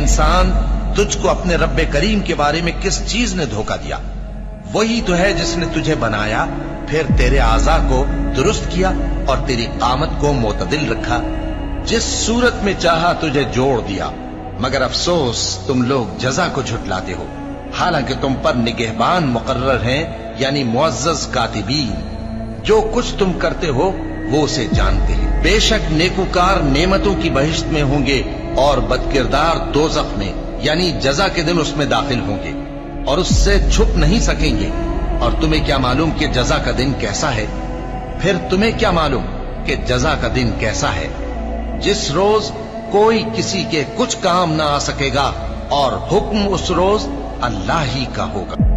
انسان، تجھ کو اپنے رب کریم کے بارے میں کس چیز نے دھوکہ دیا؟ وہی تو ہے جس نے تجھے بنایا، پھر تیرے اعضاء کو درست کیا اور تیری قامت کو معتدل رکھا، جس صورت میں چاہا تجھے جوڑ دیا۔ مگر افسوس تم لوگ جزا کو جھٹلاتے ہو، حالانکہ تم پر نگہبان مقرر ہیں، یعنی معزز کاتبین۔ جو کچھ تم کرتے ہو وہ اسے جانتے ہیں۔ بے شک نیکوکار نعمتوں کی بہشت میں ہوں گے اور بدکردار دوزخ میں، یعنی جزا کے دن اس میں داخل ہوں گے اور اس سے چھپ نہیں سکیں گے۔ اور تمہیں کیا معلوم کہ جزا کا دن کیسا ہے؟ پھر تمہیں کیا معلوم کہ جزا کا دن کیسا ہے؟ جس روز کوئی کسی کے کچھ کام نہ آ سکے گا اور حکم اس روز اللہ ہی کا ہوگا۔